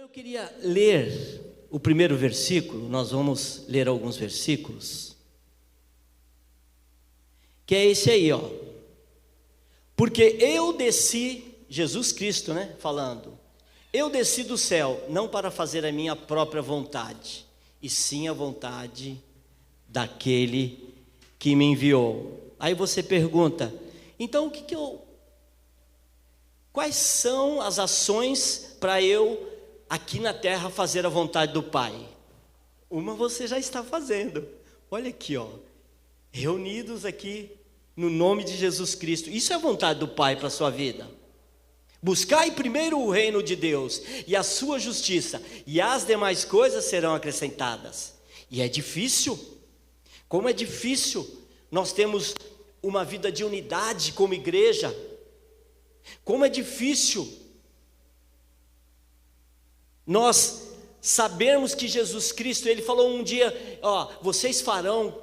Eu queria ler o primeiro versículo, nós vamos ler alguns versículos, que é esse aí, ó. Porque eu desci, Jesus Cristo, né, falando, eu desci do céu, não para fazer a minha própria vontade, e sim a vontade daquele que me enviou. Aí você pergunta, então quais são as ações para eu aqui na terra fazer a vontade do Pai? Uma você já está fazendo. Olha aqui, ó, reunidos aqui no nome de Jesus Cristo. Isso é a vontade do Pai para a sua vida. Buscai primeiro o reino de Deus e a sua justiça, e as demais coisas serão acrescentadas. E é difícil. Como é difícil nós temos uma vida de unidade como igreja. Como é difícil nós sabermos que Jesus Cristo, Ele falou um dia, ó, vocês farão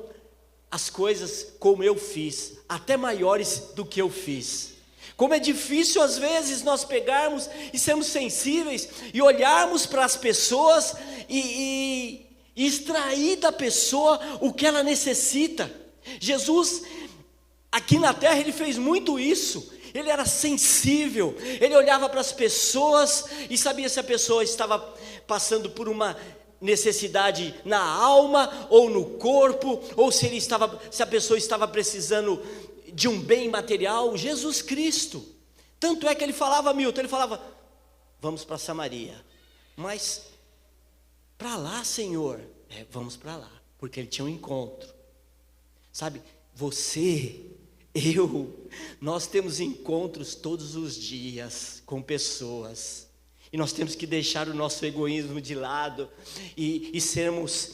as coisas como eu fiz, até maiores do que eu fiz. Como é difícil às vezes nós pegarmos e sermos sensíveis e olharmos para as pessoas e extrair da pessoa o que ela necessita. Jesus, aqui na terra, Ele fez muito isso. Ele era sensível, Ele olhava para as pessoas e sabia se a pessoa estava passando por uma necessidade na alma ou no corpo, ou se a pessoa estava precisando de um bem material. Jesus Cristo, tanto é que Ele falava, Milton, Ele falava, vamos para Samaria, mas para lá, Senhor, vamos para lá, porque Ele tinha um encontro, sabe, nós temos encontros todos os dias com pessoas, e nós temos que deixar o nosso egoísmo de lado, e sermos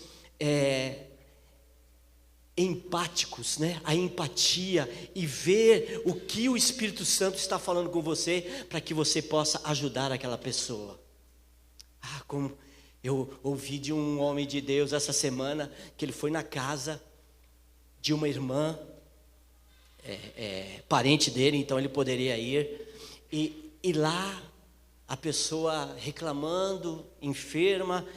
empáticos, né? A empatia, e ver o que o Espírito Santo está falando com você, para que você possa ajudar aquela pessoa. Como eu ouvi de um homem de Deus essa semana, que ele foi na casa de uma irmã, parente dele, então ele poderia ir, e lá a pessoa reclamando, enferma,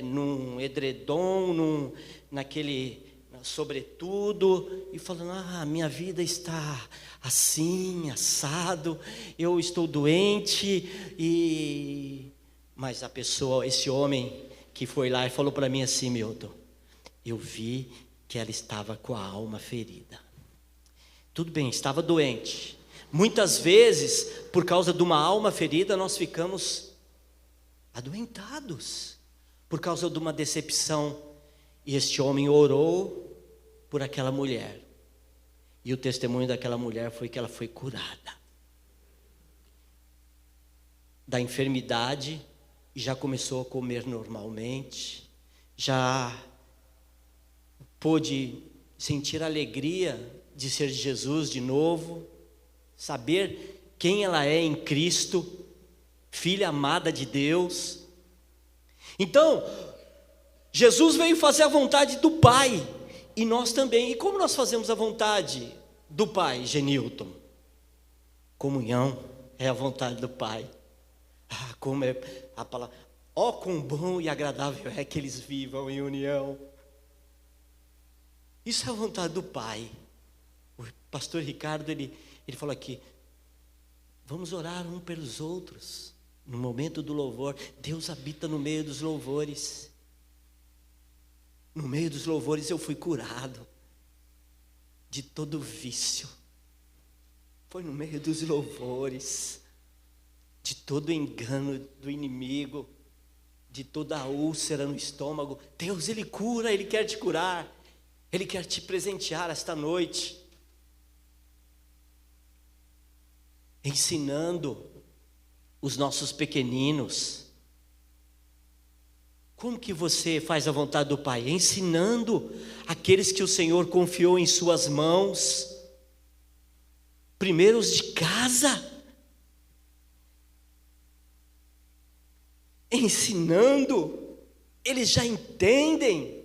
num edredom, naquele sobretudo, e falando, minha vida está assim, assado, eu estou doente, mas a pessoa, esse homem que foi lá e falou para mim assim, Milton, eu vi que ela estava com a alma ferida. Tudo bem, estava doente. Muitas vezes, por causa de uma alma ferida, nós ficamos adoentados, por causa de uma decepção. E este homem orou por aquela mulher, e o testemunho daquela mulher foi que ela foi curada da enfermidade, e já começou a comer normalmente, já pôde sentir a alegria de ser de Jesus de novo, saber quem ela é em Cristo, filha amada de Deus. Então, Jesus veio fazer a vontade do Pai, e nós também. E como nós fazemos a vontade do Pai, Genilton? Comunhão é a vontade do Pai. Como é a palavra, quão bom e agradável é que eles vivam em união. Isso é a vontade do Pai. O pastor Ricardo, ele falou aqui, vamos orar um pelos outros, no momento do louvor. Deus habita no meio dos louvores. No meio dos louvores eu fui curado de todo vício. Foi no meio dos louvores, de todo engano do inimigo, de toda úlcera no estômago. Deus, Ele cura, Ele quer te curar, Ele quer te presentear esta noite, ensinando os nossos pequeninos. Como que você faz a vontade do Pai? Ensinando aqueles que o Senhor confiou em suas mãos, primeiro os de casa, ensinando, eles já entendem.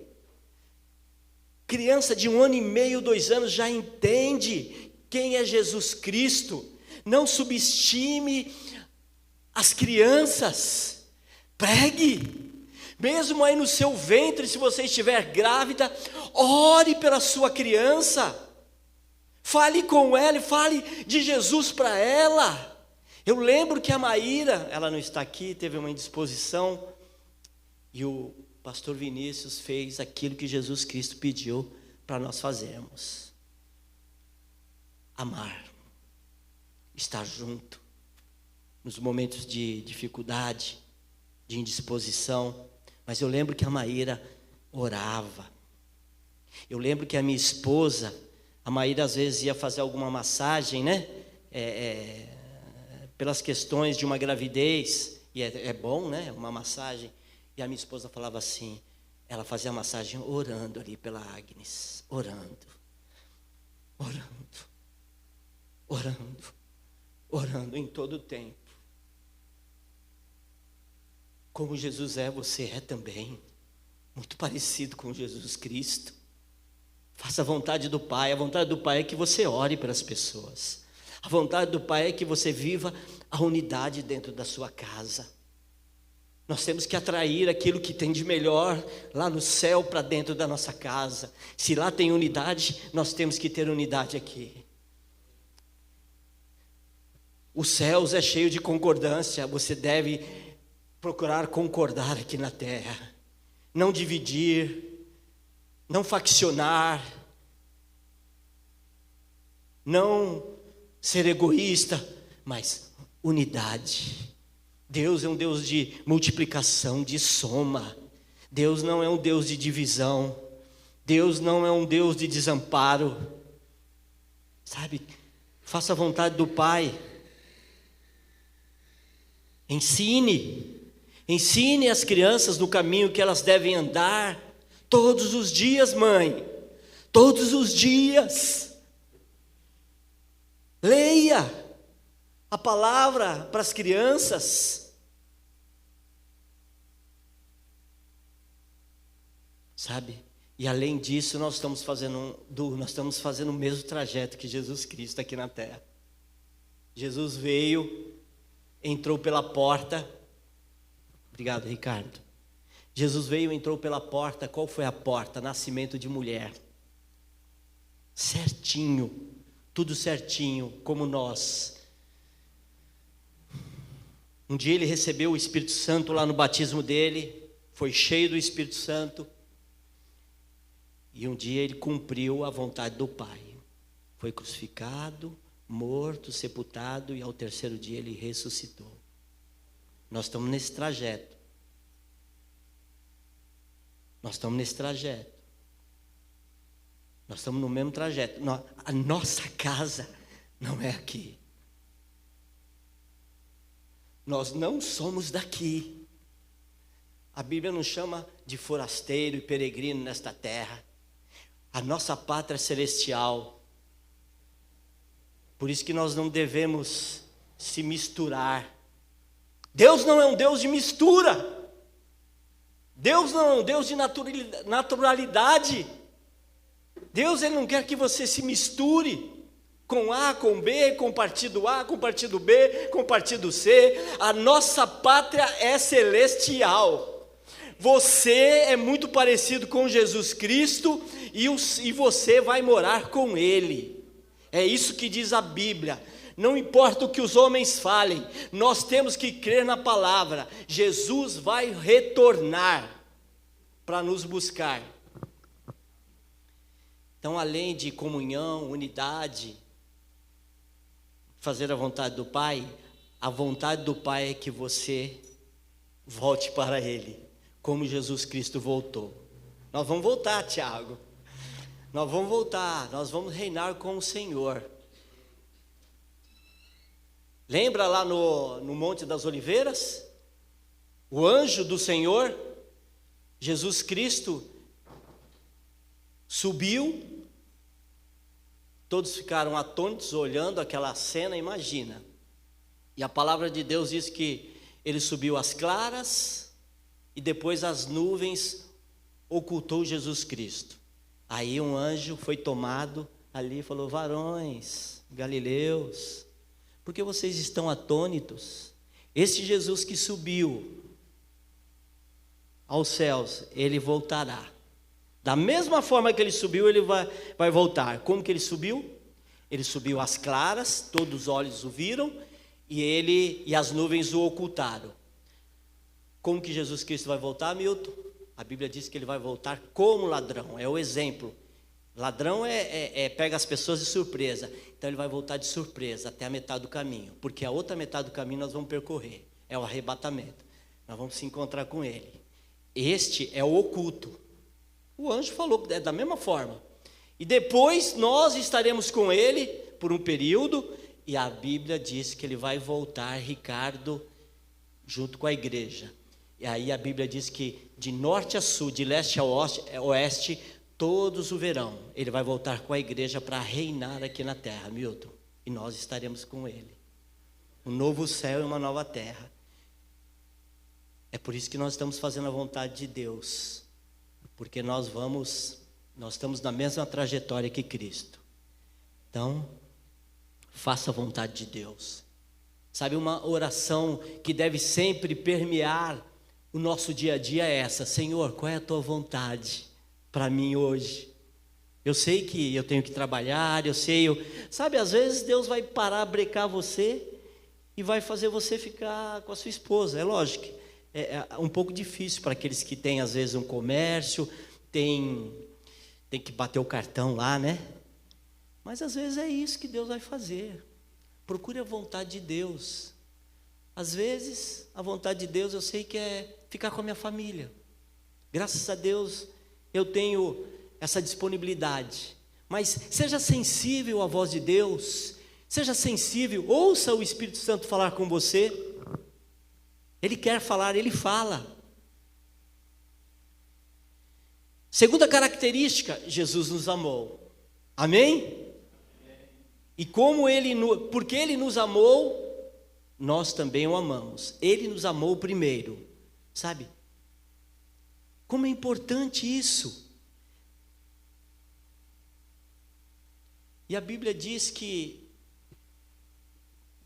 Criança de 1 ano e meio, 2 anos já entende quem é Jesus Cristo. Não subestime as crianças. Pregue. Mesmo aí no seu ventre, se você estiver grávida, ore pela sua criança. Fale com ela e fale de Jesus para ela. Eu lembro que a Maíra, ela não está aqui, teve uma indisposição, e o pastor Vinícius fez aquilo que Jesus Cristo pediu para nós fazermos: amar, estar junto, nos momentos de dificuldade, de indisposição. Mas eu lembro que a Maíra orava. Eu lembro que a minha esposa, a Maíra às vezes ia fazer alguma massagem, né? Pelas questões de uma gravidez, e é bom, né? Uma massagem. E a minha esposa falava assim, ela fazia a massagem orando ali pela Agnes, orando, orando em todo o tempo. Como Jesus é, você é também, muito parecido com Jesus Cristo. Faça a vontade do Pai. A vontade do Pai é que você ore pelas pessoas. A vontade do Pai é que você viva a unidade dentro da sua casa. Nós temos que atrair aquilo que tem de melhor lá no céu para dentro da nossa casa. Se lá tem unidade, nós temos que ter unidade aqui. Os céus é cheio de concordância. Você deve procurar concordar aqui na terra. Não dividir, não faccionar, não ser egoísta, mas unidade. Deus é um Deus de multiplicação, de soma. Deus não é um Deus de divisão. Deus não é um Deus de desamparo. Sabe, faça a vontade do Pai. Ensine as crianças no caminho que elas devem andar. Todos os dias, mãe. Todos os dias. Leia a palavra para as crianças. Sabe? E além disso, nós estamos fazendo o mesmo trajeto que Jesus Cristo aqui na terra. Jesus veio, entrou pela porta. Obrigado, Ricardo. Jesus veio, entrou pela porta. Qual foi a porta? Nascimento de mulher. Certinho, tudo certinho, como nós. Um dia ele recebeu o Espírito Santo lá no batismo dele, foi cheio do Espírito Santo. E um dia ele cumpriu a vontade do Pai. Foi crucificado, morto, sepultado, e ao terceiro dia ele ressuscitou. Nós estamos nesse trajeto. Nós estamos no mesmo trajeto. A nossa casa não é aqui. Nós não somos daqui. A Bíblia nos chama de forasteiro e peregrino nesta terra. A nossa pátria é celestial. Por isso que nós não devemos se misturar. Deus não é um Deus de mistura. Deus não é um Deus de naturalidade. Deus, Ele não quer que você se misture com A, com B, com partido A, com partido B, com partido C. A nossa pátria é celestial. Você é muito parecido com Jesus Cristo e você vai morar com Ele. É isso que diz a Bíblia. Não importa o que os homens falem, nós temos que crer na palavra. Jesus vai retornar para nos buscar. Então, além de comunhão, unidade, fazer a vontade do Pai, a vontade do Pai é que você volte para Ele, como Jesus Cristo voltou. Nós vamos voltar, Tiago. Nós vamos voltar, nós vamos reinar com o Senhor. Lembra lá no Monte das Oliveiras? O anjo do Senhor, Jesus Cristo, subiu. Todos ficaram atônitos olhando aquela cena, imagina. E a palavra de Deus diz que ele subiu às claras e depois as nuvens ocultou Jesus Cristo. Aí um anjo foi tomado ali e falou: varões, galileus, por que vocês estão atônitos? Esse Jesus que subiu aos céus, ele voltará. Da mesma forma que ele subiu, ele vai voltar. Como que ele subiu? Ele subiu às claras, todos os olhos o viram, e as nuvens o ocultaram. Como que Jesus Cristo vai voltar, Milton? A Bíblia diz que ele vai voltar como ladrão, é o exemplo. Ladrão pega as pessoas de surpresa. Então ele vai voltar de surpresa até a metade do caminho, porque a outra metade do caminho nós vamos percorrer, é o arrebatamento. Nós vamos se encontrar com ele. Este é o oculto. O anjo falou da mesma forma. E depois nós estaremos com ele por um período, e a Bíblia diz que ele vai voltar, Ricardo, junto com a igreja. E aí a Bíblia diz que de norte a sul, de leste a oeste, todos o verão. Ele vai voltar com a igreja para reinar aqui na terra, Milton. E nós estaremos com ele. Um novo céu e uma nova terra. É por isso que nós estamos fazendo a vontade de Deus. Porque nós estamos na mesma trajetória que Cristo. Então, faça a vontade de Deus. Sabe, uma oração que deve sempre permear o nosso dia a dia é essa: Senhor, qual é a tua vontade para mim hoje? Eu sei que eu tenho que trabalhar, sabe, às vezes Deus vai parar, brecar você e vai fazer você ficar com a sua esposa. É lógico, é um pouco difícil para aqueles que têm às vezes um comércio, tem que bater o cartão lá, né? Mas às vezes é isso que Deus vai fazer. Procure a vontade de Deus. Às vezes a vontade de Deus eu sei que é ficar com a minha família. Graças a Deus eu tenho essa disponibilidade. Mas seja sensível à voz de Deus. Seja sensível, ouça o Espírito Santo falar com você. Ele quer falar, ele fala. Segunda característica, Jesus nos amou. Amém? E porque Ele nos amou, nós também o amamos. Ele nos amou primeiro. Sabe? Como é importante isso. E a Bíblia diz que,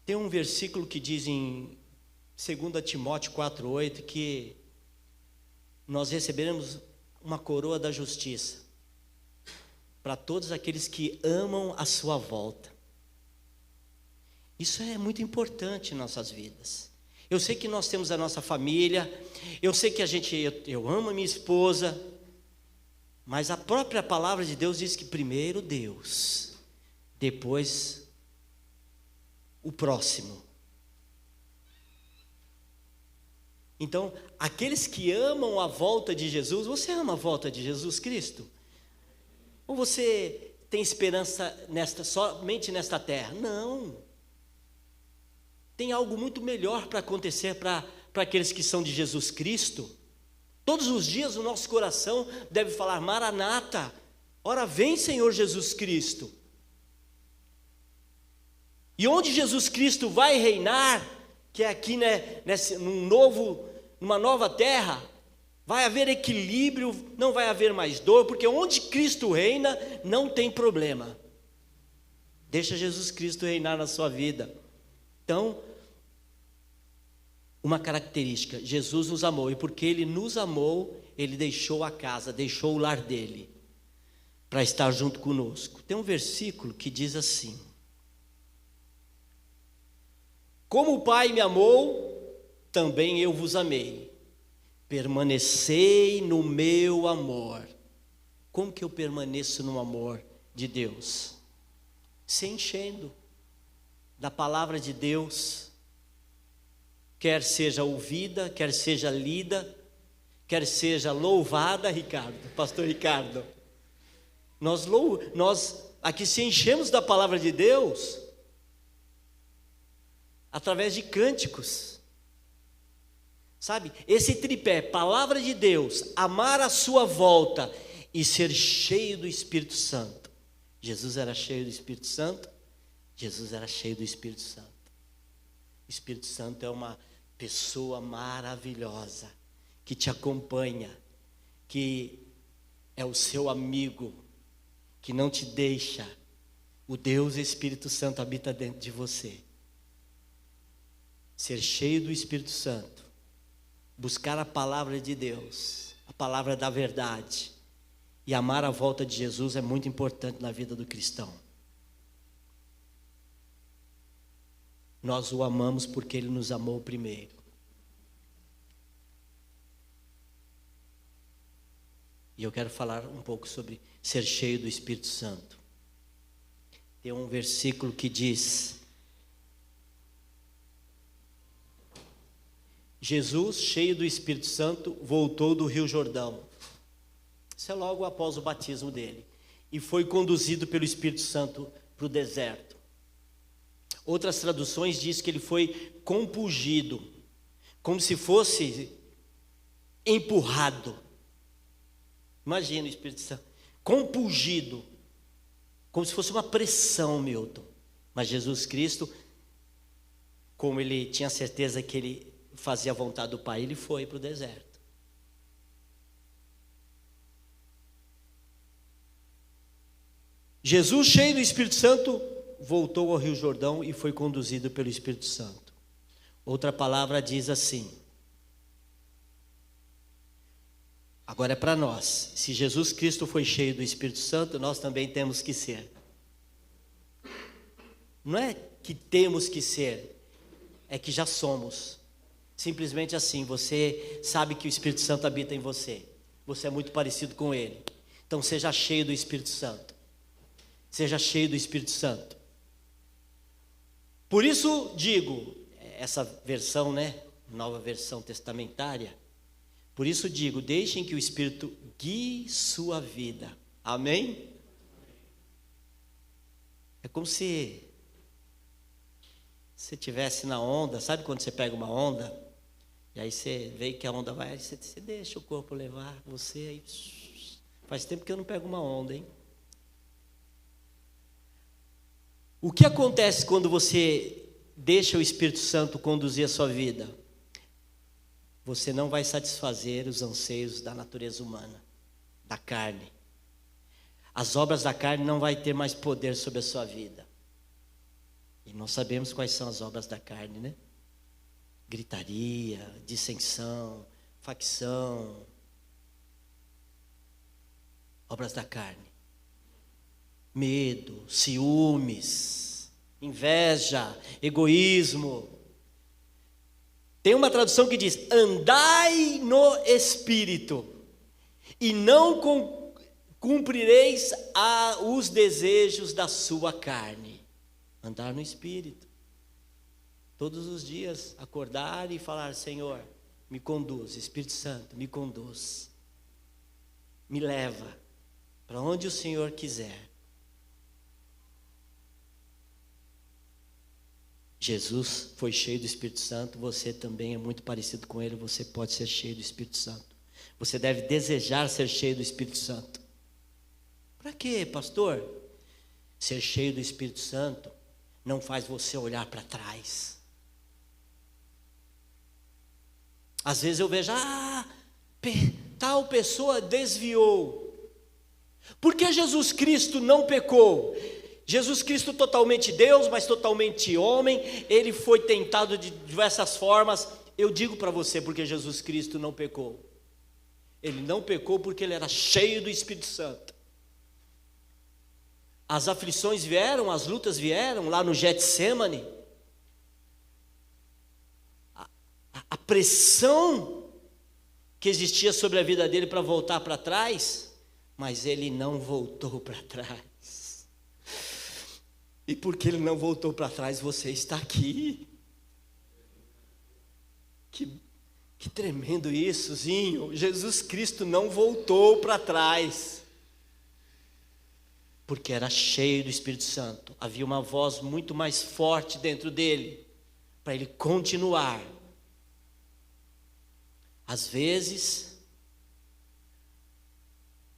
tem um versículo que diz em 2 Timóteo 4,8, que nós receberemos uma coroa da justiça para todos aqueles que amam a sua volta. Isso é muito importante em nossas vidas. Eu sei que nós temos a nossa família, eu sei que eu amo a minha esposa, mas a própria palavra de Deus diz que primeiro Deus, depois o próximo. Então, aqueles que amam a volta de Jesus, você ama a volta de Jesus Cristo? Ou você tem esperança somente nesta terra? Não. Tem algo muito melhor para acontecer para aqueles que são de Jesus Cristo. Todos os dias o nosso coração deve falar: Maranata, ora vem Senhor Jesus Cristo. E onde Jesus Cristo vai reinar, que é aqui, né, numa nova terra, vai haver equilíbrio, não vai haver mais dor, porque onde Cristo reina, não tem problema. Deixa Jesus Cristo reinar na sua vida. Então, uma característica: Jesus nos amou, e porque Ele nos amou, Ele deixou a casa, deixou o lar dele, para estar junto conosco. Tem um versículo que diz assim: como o Pai me amou, também eu vos amei. Permanecei no meu amor. Como que eu permaneço no amor de Deus? Se enchendo da palavra de Deus, quer seja ouvida, quer seja lida, quer seja louvada, pastor Ricardo. Nós aqui se enchemos da palavra de Deus através de cânticos. Sabe, esse tripé, palavra de Deus, amar a sua volta e ser cheio do Espírito Santo. Jesus era cheio do Espírito Santo, Jesus era cheio do Espírito Santo. O Espírito Santo é uma pessoa maravilhosa, que te acompanha, que é o seu amigo, que não te deixa. O Deus Espírito Santo habita dentro de você. Ser cheio do Espírito Santo buscar a palavra de Deus, a palavra da verdade, e amar a volta de Jesus é muito importante na vida do cristão. Nós o amamos porque Ele nos amou primeiro. E eu quero falar um pouco sobre ser cheio do Espírito Santo. Tem um versículo que diz: Jesus, cheio do Espírito Santo, voltou do Rio Jordão. Isso é logo após o batismo dele. E foi conduzido pelo Espírito Santo para o deserto. Outras traduções dizem que ele foi compungido, como se fosse empurrado. Imagina o Espírito Santo, compungido, como se fosse uma pressão, Milton. Mas Jesus Cristo, como ele tinha certeza que ele fazia a vontade do Pai, ele foi para o deserto. Jesus, cheio do Espírito Santo, voltou ao Rio Jordão e foi conduzido pelo Espírito Santo. Outra palavra diz assim, agora é para nós: se Jesus Cristo foi cheio do Espírito Santo, nós também temos que ser. Não é que temos que ser, é que já somos. Simplesmente assim, você sabe que o Espírito Santo habita em você. Você é muito parecido com Ele. Então seja cheio do Espírito Santo. Seja cheio do Espírito Santo. Por isso digo, essa versão, nova versão testamentária, por isso digo, deixem que o Espírito guie sua vida. Amém? É como se você estivesse na onda. Sabe quando você pega uma onda? E aí você vê que a onda vai, você deixa o corpo levar você. Aí, faz tempo que eu não pego uma onda, hein? O que acontece quando você deixa o Espírito Santo conduzir a sua vida? Você não vai satisfazer os anseios da natureza humana, da carne. As obras da carne não vai ter mais poder sobre a sua vida. E nós sabemos quais são as obras da carne, né? Gritaria, dissensão, facção. Obras da carne. Medo, ciúmes, inveja, egoísmo. Tem uma tradução que diz: andai no Espírito, e não cumprireis os desejos da sua carne. Andar no Espírito. Todos os dias acordar e falar: Senhor, me conduz, Espírito Santo, me conduz. Me leva para onde o Senhor quiser. Jesus foi cheio do Espírito Santo, você também é muito parecido com Ele, você pode ser cheio do Espírito Santo. Você deve desejar ser cheio do Espírito Santo. Para quê, pastor? Ser cheio do Espírito Santo não faz você olhar para trás. Às vezes eu vejo, tal pessoa desviou. Por que Jesus Cristo não pecou? Jesus Cristo totalmente Deus, mas totalmente homem, Ele foi tentado de diversas formas. Eu digo para você porque Jesus Cristo não pecou. Ele não pecou porque Ele era cheio do Espírito Santo. As aflições vieram, as lutas vieram lá no Getsêmani. A pressão que existia sobre a vida dele para voltar para trás, mas ele não voltou para trás. E porque ele não voltou para trás, você está aqui. Que tremendo isso, Zinho. Jesus Cristo não voltou para trás. Porque era cheio do Espírito Santo. Havia uma voz muito mais forte dentro dele, para ele continuar. Às vezes,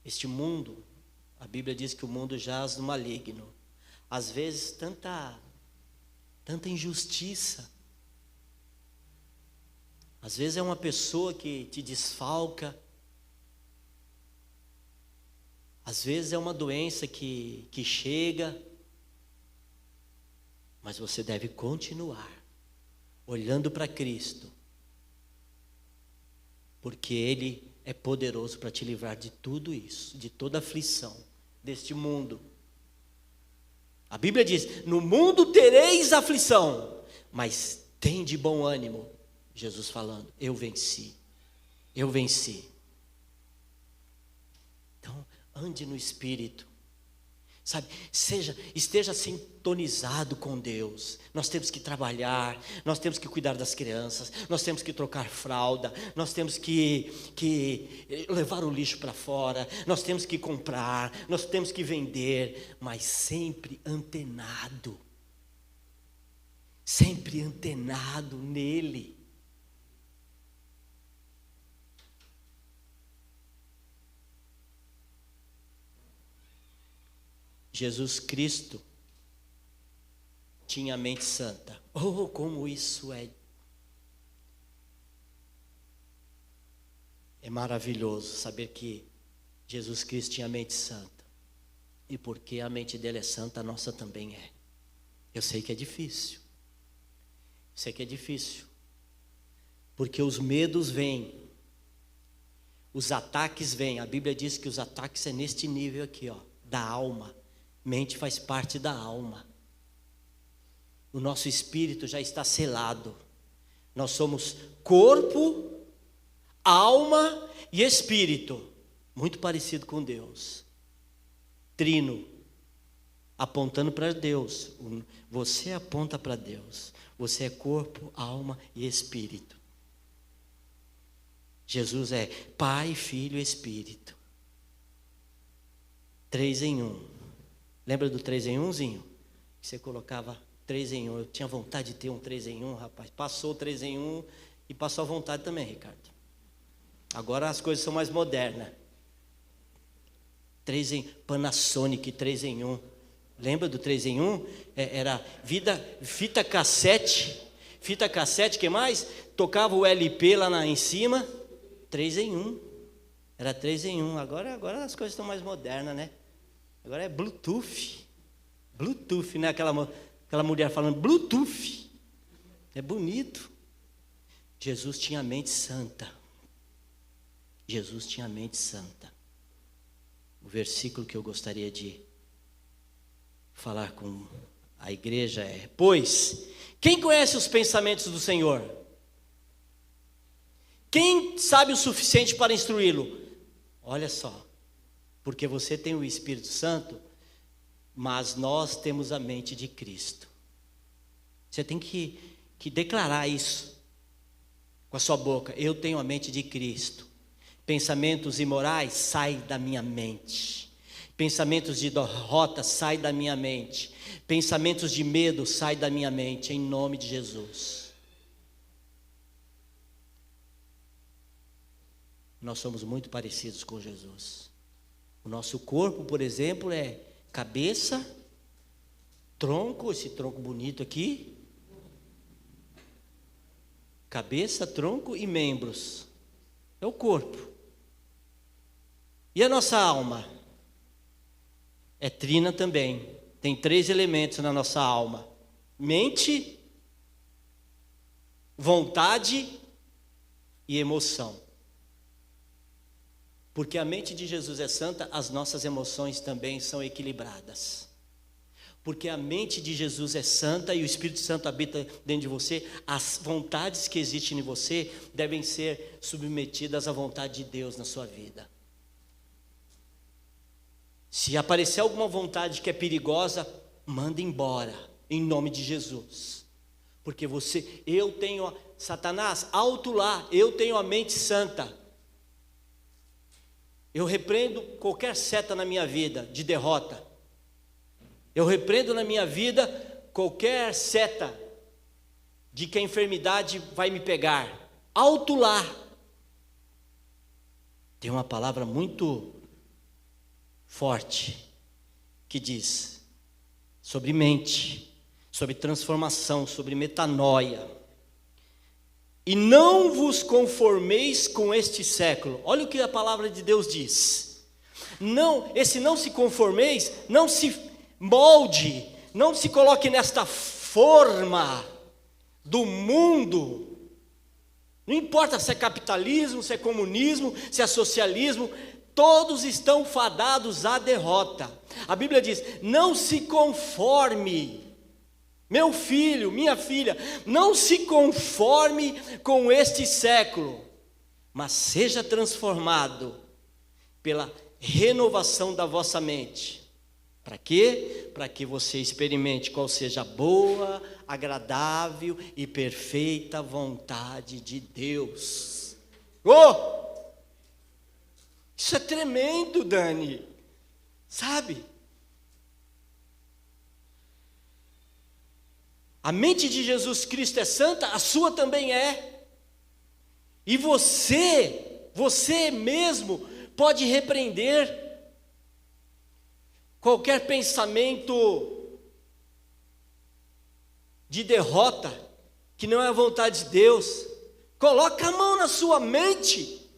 este mundo, a Bíblia diz que o mundo jaz no maligno. Às vezes, tanta injustiça. Às vezes é uma pessoa que te desfalca. Às vezes é uma doença que chega. Mas você deve continuar olhando para Cristo. porque Ele é poderoso para te livrar de tudo isso, de toda aflição deste mundo. A Bíblia diz: no mundo tereis aflição, mas tem de bom ânimo. Jesus falando: eu venci, eu venci. Então, ande no Espírito, sabe? Esteja sintonizado com Deus. Nós temos que trabalhar, nós temos que cuidar das crianças, nós temos que trocar fralda, nós temos que levar o lixo para fora, nós temos que comprar, nós temos que vender, mas sempre antenado nele. Jesus Cristo tinha a mente santa. Oh, como isso é maravilhoso saber que Jesus Cristo tinha a mente santa. E porque a mente dele é santa, a nossa também é. Eu sei que é difícil. Sei que é difícil. Porque os medos vêm. Os ataques vêm. A Bíblia diz que os ataques é neste nível aqui, ó, da alma. Mente faz parte da alma. O nosso espírito já está selado. Nós somos corpo, alma e espírito. Muito parecido com Deus. Trino. Apontando para Deus. Você aponta para Deus. Você é corpo, alma e espírito. Jesus é Pai, Filho e Espírito. 3 em 1. Lembra do 3 em 1zinho? Você colocava 3 em 1. Eu tinha vontade de ter um 3 em 1, rapaz. Passou o 3 em 1 e passou a vontade também, Ricardo. Agora as coisas são mais modernas. Panasonic 3 em 1. Lembra do 3 em 1? Era fita cassete. Fita cassete, que mais? Tocava o LP lá em cima. 3 em 1. Era 3 em 1. Agora as coisas estão mais modernas, né? Agora é Bluetooth. Bluetooth, né? Aquela mulher falando Bluetooth. É bonito. Jesus tinha a mente santa. Jesus tinha a mente santa. O versículo que eu gostaria de falar com a igreja é: pois, quem conhece os pensamentos do Senhor? Quem sabe o suficiente para instruí-lo? Olha só, porque você tem o Espírito Santo, mas nós temos a mente de Cristo. Você tem que declarar isso com a sua boca: eu tenho a mente de Cristo. Pensamentos imorais, sai da minha mente. Pensamentos de derrota, sai da minha mente. Pensamentos de medo, sai da minha mente, em nome de Jesus. Nós somos muito parecidos com Jesus. O nosso corpo, por exemplo, é cabeça, tronco, esse tronco bonito aqui. Cabeça, tronco e membros. É o corpo. E a nossa alma? É trina também. Tem 3 elementos na nossa alma: mente, vontade e emoção. Porque a mente de Jesus é santa, as nossas emoções também são equilibradas. Porque a mente de Jesus é santa e o Espírito Santo habita dentro de você, as vontades que existem em você devem ser submetidas à vontade de Deus na sua vida. Se aparecer alguma vontade que é perigosa, manda embora, em nome de Jesus. Porque Satanás, alto lá, eu tenho a mente santa. Eu repreendo qualquer seta na minha vida de derrota. Eu repreendo na minha vida qualquer seta de que a enfermidade vai me pegar. Alto lá. Tem uma palavra muito forte que diz sobre mente, sobre transformação, sobre metanoia. E não vos conformeis com este século. Olha o que a palavra de Deus diz. Não se conformeis, não se molde, não se coloque nesta forma do mundo, Não importa se é capitalismo, se é comunismo, se é socialismo, todos estão fadados à derrota. A Bíblia diz: não se conforme, meu filho, minha filha, não se conforme com este século, mas seja transformado pela renovação da vossa mente. Para quê? Para que você experimente qual seja a boa, agradável e perfeita vontade de Deus. Oh! Isso é tremendo, Dani. Sabe? A mente de Jesus Cristo é santa, a sua também é. E você mesmo pode repreender qualquer pensamento de derrota, que não é a vontade de Deus. Coloca a mão na sua mente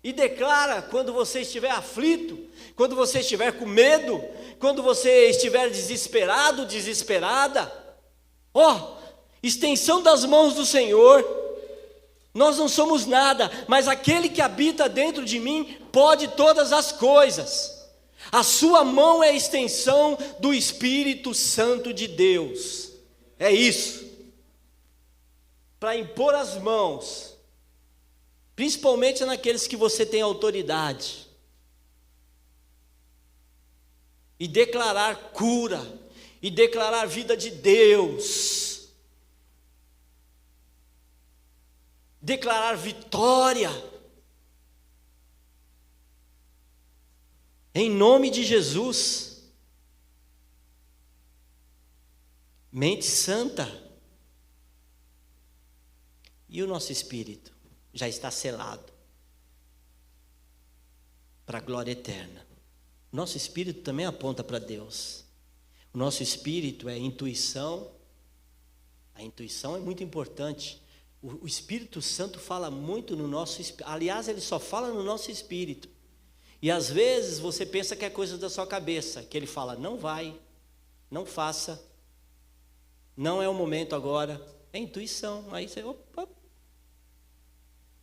e declara quando você estiver aflito, quando você estiver com medo, quando você estiver desesperado, desesperada. Extensão das mãos do Senhor. Nós não somos nada, mas aquele que habita dentro de mim pode todas as coisas. A sua mão é a extensão do Espírito Santo de Deus. É isso. Para impor as mãos, principalmente naqueles que você tem autoridade, e declarar cura, e declarar vida de Deus, declarar vitória, em nome de Jesus. Mente santa. E o nosso espírito já está selado para a glória eterna. Nosso espírito também aponta para Deus. O nosso espírito é intuição. A intuição é muito importante. O Espírito Santo fala muito no nosso espírito. Aliás, ele só fala no nosso espírito. E às vezes você pensa que é coisa da sua cabeça, que ele fala: não vai, não faça, não é o momento agora. É intuição. Aí você, opa,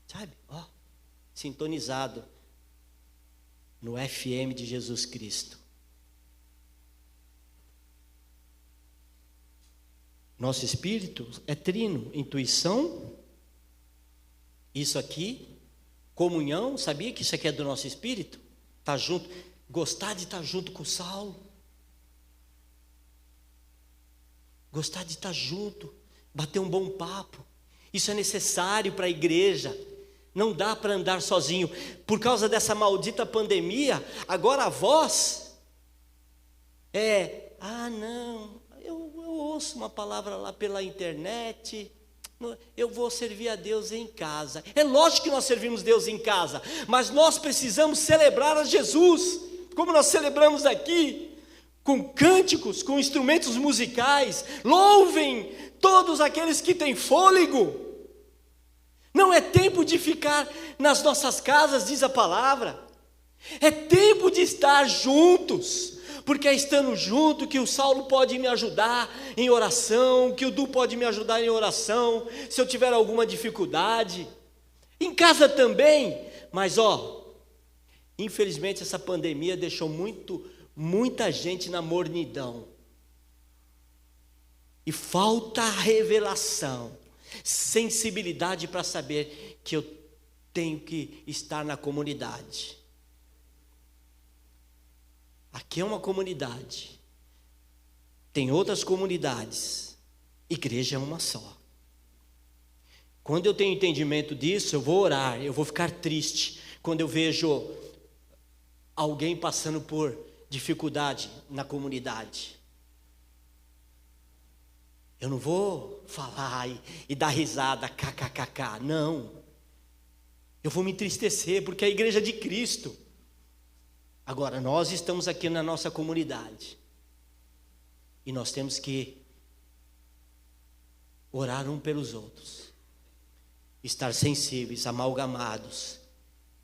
sabe, sintonizado no FM de Jesus Cristo. Nosso espírito é trino: intuição, isso aqui, comunhão. Sabia que isso aqui é do nosso espírito? Estar junto, gostar de estar junto com Saulo, gostar de estar junto, bater um bom papo. Isso é necessário para a igreja. Não dá para andar sozinho. Por causa dessa maldita pandemia, agora a voz não, eu ouço uma palavra lá pela internet, eu vou servir a Deus em casa. É lógico que nós servimos Deus em casa, mas nós precisamos celebrar a Jesus, como nós celebramos aqui, com cânticos, com instrumentos musicais. Louvem todos aqueles que têm fôlego. Não é tempo de ficar nas nossas casas, diz a palavra. É tempo de estar juntos, porque é estando junto que o Saulo pode me ajudar em oração, que o Du pode me ajudar em oração, se eu tiver alguma dificuldade. Em casa também, mas infelizmente essa pandemia deixou muita gente na mornidão. E falta revelação, sensibilidade para saber que eu tenho que estar na comunidade. Aqui é uma comunidade, tem outras comunidades, igreja é uma só. Quando eu tenho entendimento disso, eu vou orar, eu vou ficar triste quando eu vejo alguém passando por dificuldade na comunidade. Eu não vou falar e dar risada, kkkk, não. Eu vou me entristecer, porque é a igreja de Cristo. Agora, nós estamos aqui na nossa comunidade, e nós temos que orar um pelos outros, estar sensíveis, amalgamados,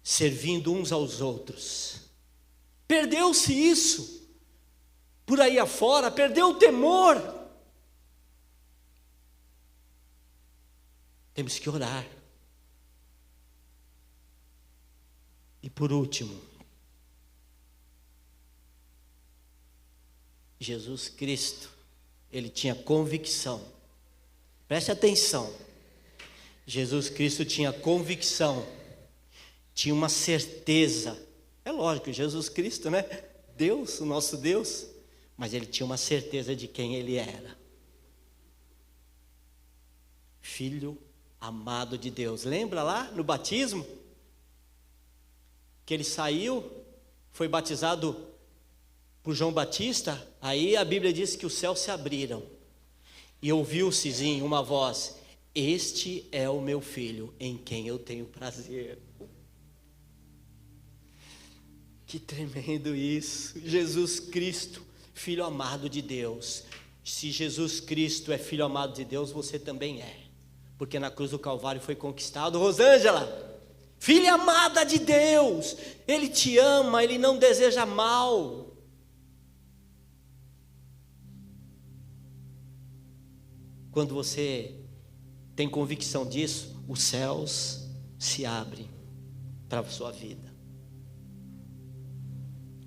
servindo uns aos outros. Perdeu-se isso, por aí afora, perdeu o temor. Temos que orar, E por último, Jesus Cristo, ele tinha convicção. Preste atenção. Jesus Cristo tinha convicção, tinha uma certeza. É lógico, Jesus Cristo, né? Deus, o nosso Deus. Mas ele tinha uma certeza de quem ele era. Filho amado de Deus. Lembra lá no batismo? Que ele saiu, foi batizado por João Batista. Aí a Bíblia diz que os céus se abriram. E ouviu-se uma voz: este é o meu filho, em quem eu tenho prazer. Que tremendo isso. Jesus Cristo, Filho amado de Deus. Se Jesus Cristo é Filho amado de Deus, você também é. Porque na cruz do Calvário foi conquistado. Rosângela, filha amada de Deus, Ele te ama, Ele não deseja mal. Quando você tem convicção disso, os céus se abrem para a sua vida.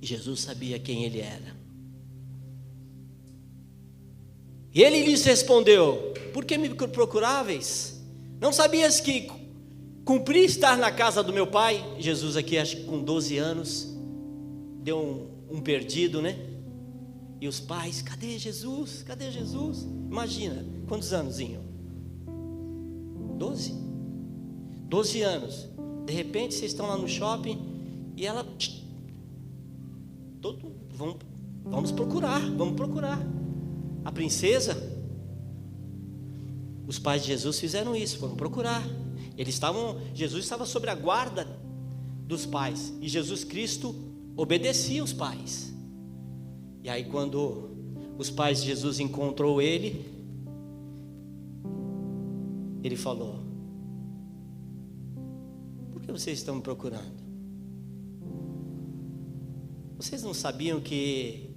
E Jesus sabia quem Ele era. E Ele lhes respondeu: por que me procuráveis? Não sabias que cumpri estar na casa do meu pai? Jesus aqui, acho que com 12 anos, deu um perdido, né? E os pais: cadê Jesus? Cadê Jesus? Imagina, quantos anos? 12 anos. De repente vocês estão lá no shopping e ela... Vamos procurar. A princesa, os pais de Jesus fizeram isso, foram procurar. Jesus estava sob a guarda dos pais, e Jesus Cristo obedecia os pais. E aí quando os pais de Jesus encontrou ele falou: por que vocês estão me procurando? Vocês não sabiam que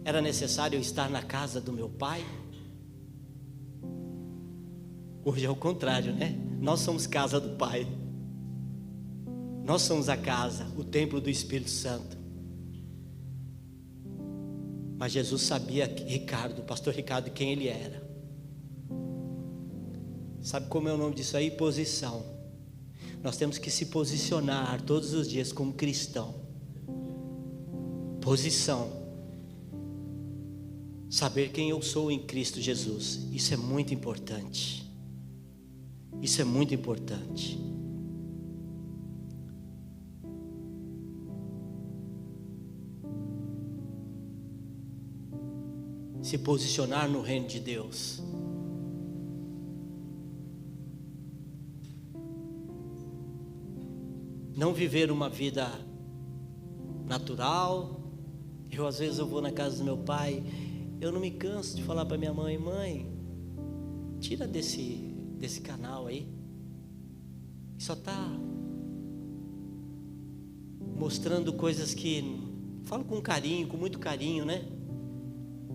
era necessário eu estar na casa do meu pai? Hoje é o contrário, né? Nós somos casa do Pai. Nós somos a casa, o templo do Espírito Santo. Mas Jesus sabia, pastor Ricardo, quem ele era. Sabe como é o nome disso aí? Posição. Nós temos que se posicionar todos os dias como cristão. Posição. Saber quem eu sou em Cristo Jesus. Isso é muito importante. Isso é muito importante. Se posicionar no reino de Deus. Não viver uma vida natural. Às vezes eu vou na casa do meu pai, eu não me canso de falar para minha mãe: mãe, tira desse canal aí, só está mostrando coisas que, falo com carinho, com muito carinho, né?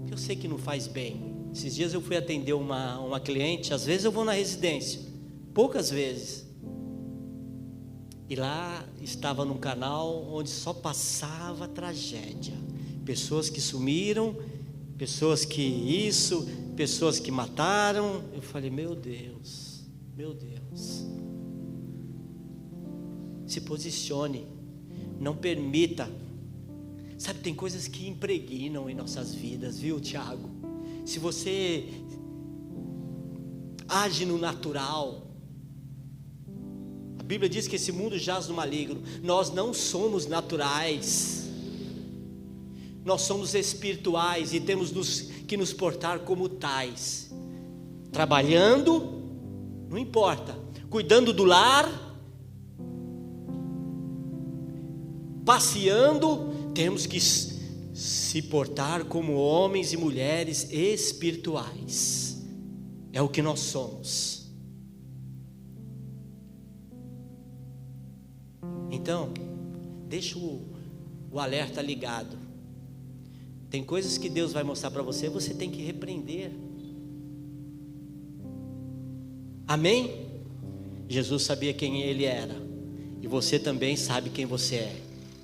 Que eu sei que não faz bem. Esses dias eu fui atender uma cliente. Às vezes eu vou na residência, poucas vezes, e lá estava num canal onde só passava tragédia, pessoas que sumiram, pessoas que mataram. Eu falei: meu Deus, se posicione, não permita. Sabe, tem coisas que impregnam em nossas vidas, viu, Tiago? Se você age no natural, a Bíblia diz que esse mundo jaz no maligno. Nós não somos naturais, nós somos espirituais e temos que nos portar como tais, trabalhando, não importa, cuidando do lar, passeando, temos que se portar como homens e mulheres espirituais. É o que nós somos. Então, deixa o alerta ligado. Tem coisas que Deus vai mostrar para você, você tem que repreender. Amém? Jesus sabia quem ele era. E você também sabe quem você é,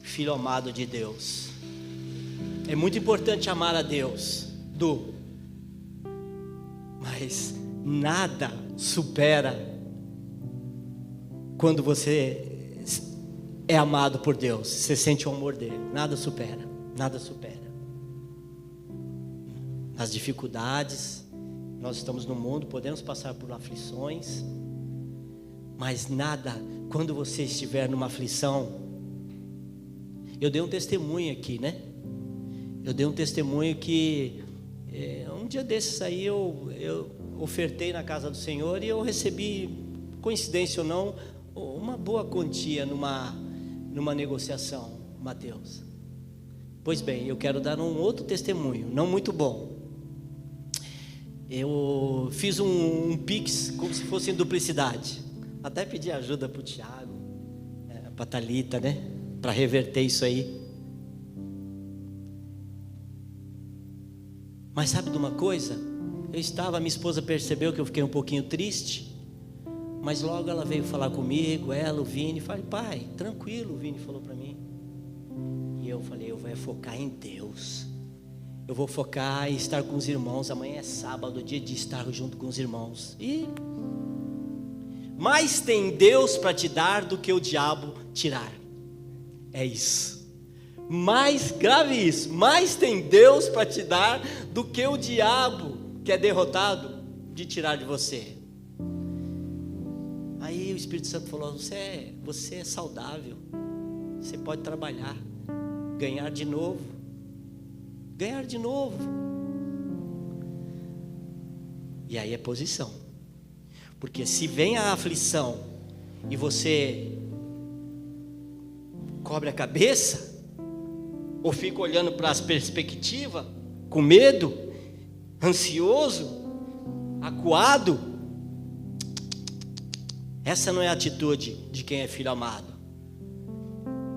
filho amado de Deus. É muito importante amar a Deus, mas nada supera quando você é amado por Deus, você sente o amor dele. Nada supera, nada supera. As dificuldades, nós estamos no mundo, podemos passar por aflições, mas nada, quando você estiver numa aflição. Eu dei um testemunho aqui, né? Eu dei um testemunho que um dia desses aí eu ofertei na casa do Senhor e eu recebi, coincidência ou não, uma boa quantia numa negociação, Mateus. Pois bem, eu quero dar um outro testemunho, não muito bom. Eu fiz um Pix como se fosse em duplicidade. Até pedi ajuda para o Tiago, para a Thalita, né? Para reverter isso aí. Mas sabe de uma coisa? Minha esposa percebeu que eu fiquei um pouquinho triste. Mas logo ela veio falar comigo, o Vini. Falei, pai, tranquilo, o Vini falou para mim. E eu falei, eu vou focar em Deus. Eu vou focar em estar com os irmãos. Amanhã é sábado, dia de estar junto com os irmãos. E mais tem Deus para te dar do que o diabo tirar. É isso. Mais grave isso. Mais tem Deus para te dar do que o diabo, que é derrotado, de tirar de você. Aí o Espírito Santo falou, você é saudável, você pode trabalhar, ganhar de novo. E aí é posição. Porque se vem a aflição e você cobre a cabeça, ou fica olhando para as perspectivas, com medo, ansioso, acuado, essa não é a atitude de quem é filho amado.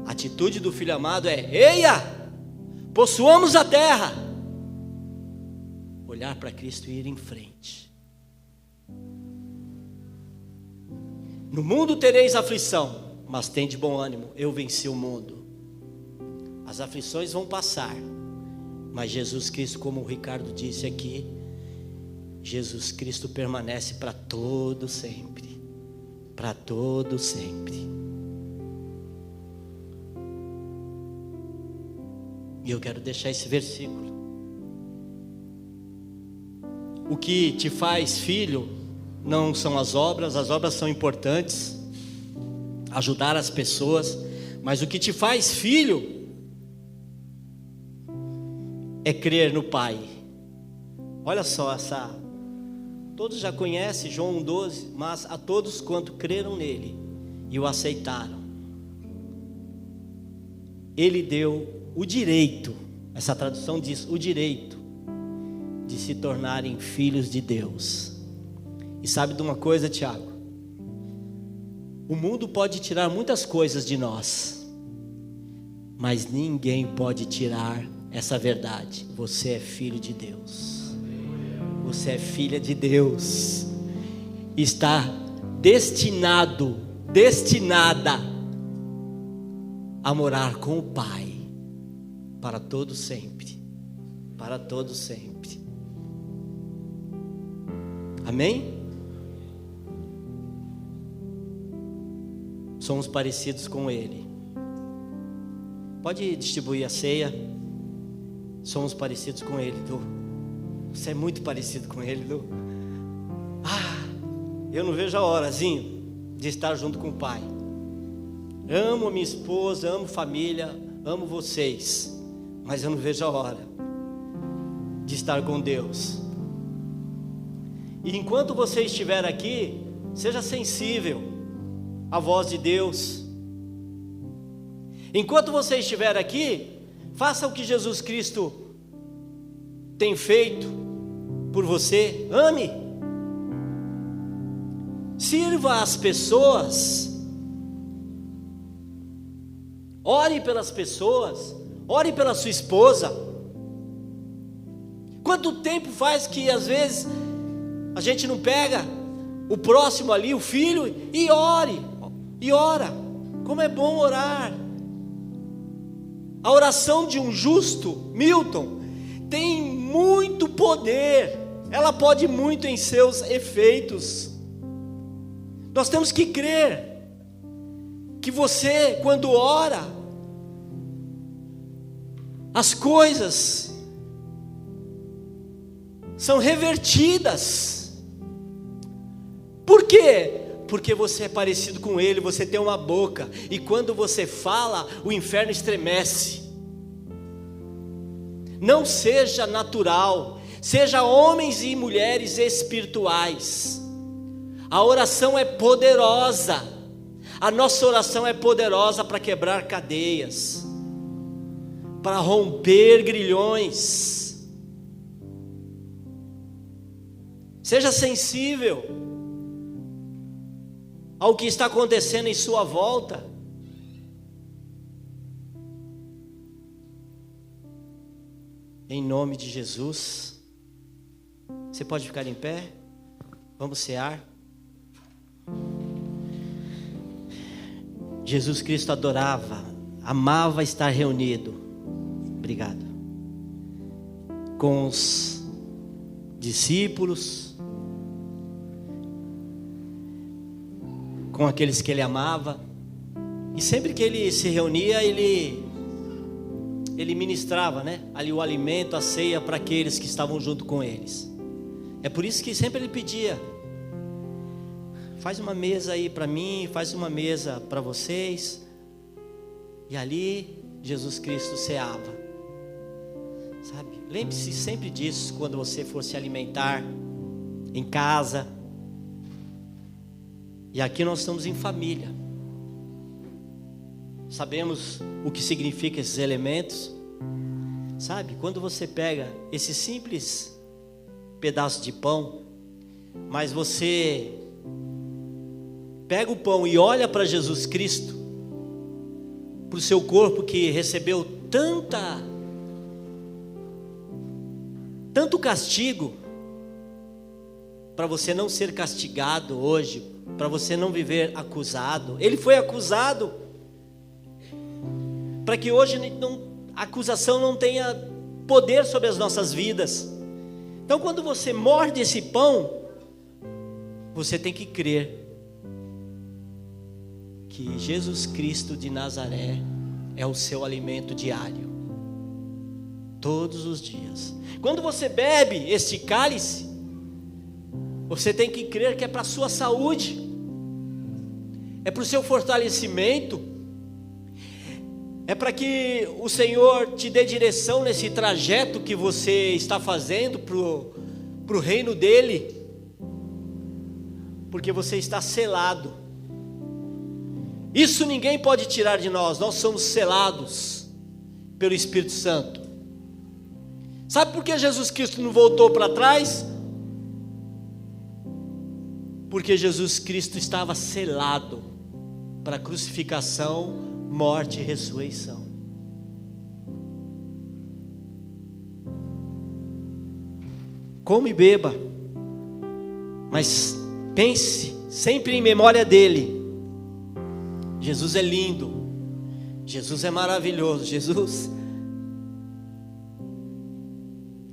A atitude do filho amado é: eia, possuamos a terra. Olhar para Cristo e ir em frente. No mundo tereis aflição, mas tende bom ânimo, eu venci o mundo. As aflições vão passar, mas Jesus Cristo, como o Ricardo disse aqui, Jesus Cristo permanece para todo sempre. Para todo sempre. E eu quero deixar esse versículo. O que te faz filho não são as obras são importantes, ajudar as pessoas, mas o que te faz filho é crer no Pai. Olha só todos já conhecem João 1,12, mas a todos quanto creram nele e o aceitaram, ele deu o direito, essa tradução diz o direito, de se tornarem filhos de Deus. E sabe de uma coisa, Tiago? O mundo pode tirar muitas coisas de nós, mas ninguém pode tirar essa verdade: você é filho de Deus, você é filha de Deus, está destinada a morar com o Pai para todo sempre, para todo sempre. Amém? Somos parecidos com Ele. Pode distribuir a ceia. Somos parecidos com Ele, Du. Você é muito parecido com Ele, Du. Eu não vejo a horazinho de estar junto com o Pai. Amo a minha esposa, amo família, amo vocês, mas eu não vejo a hora de estar com Deus. E enquanto você estiver aqui, seja sensível à voz de Deus. Enquanto você estiver aqui, faça o que Jesus Cristo tem feito por você. Ame, sirva as pessoas, ore pelas pessoas, ore pela sua esposa. Quanto tempo faz que às vezes a gente não pega o próximo ali, o filho, e ora Como é bom orar. A oração de um justo, Milton, tem muito poder. Ela pode muito em seus efeitos. Nós temos que crer que você, quando ora, as coisas são revertidas. Por quê? Porque você é parecido com Ele, você tem uma boca, e quando você fala, o inferno estremece. Não seja natural, seja homens e mulheres espirituais. A oração é poderosa, a nossa oração é poderosa para quebrar cadeias, para romper grilhões. Seja sensível ao que está acontecendo em sua volta. Em nome de Jesus. Você pode ficar em pé? Vamos cear. Jesus Cristo adorava, amava estar reunido. Obrigado. Com os discípulos, com aqueles que Ele amava. E sempre que Ele se reunia, Ele ministrava, ali o alimento, a ceia para aqueles que estavam junto com eles. É por isso que sempre Ele pedia: faz uma mesa aí para mim, faz uma mesa para vocês. E ali Jesus Cristo ceava, sabe? Lembre-se sempre disso quando você for se alimentar em casa. E aqui nós estamos em família. Sabemos o que significa esses elementos. Sabe, quando você pega esse simples pedaço de pão, mas você pega o pão e olha para Jesus Cristo, para o seu corpo que recebeu tanto castigo, para você não ser castigado hoje, para você não viver acusado. Ele foi acusado, para que hoje a acusação não tenha poder sobre as nossas vidas. Então, quando você morde esse pão, você tem que crer que Jesus Cristo de Nazaré é o seu alimento diário, todos os dias. Quando você bebe este cálice, você tem que crer que é para a sua saúde, é para o seu fortalecimento, é para que o Senhor te dê direção nesse trajeto que você está fazendo para o reino dEle, porque você está selado. Isso ninguém pode tirar de nós, nós somos selados pelo Espírito Santo. Sabe por que Jesus Cristo não voltou para trás? Porque Jesus Cristo estava selado para a crucificação, morte e ressurreição. Come e beba, mas pense sempre em memória dele. Jesus é lindo, Jesus é maravilhoso, Jesus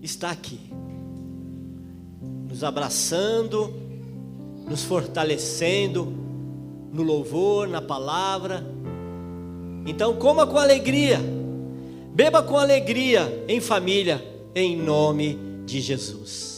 está aqui, nos abraçando, nos fortalecendo no louvor, na palavra. Então coma com alegria, beba com alegria em família, em nome de Jesus.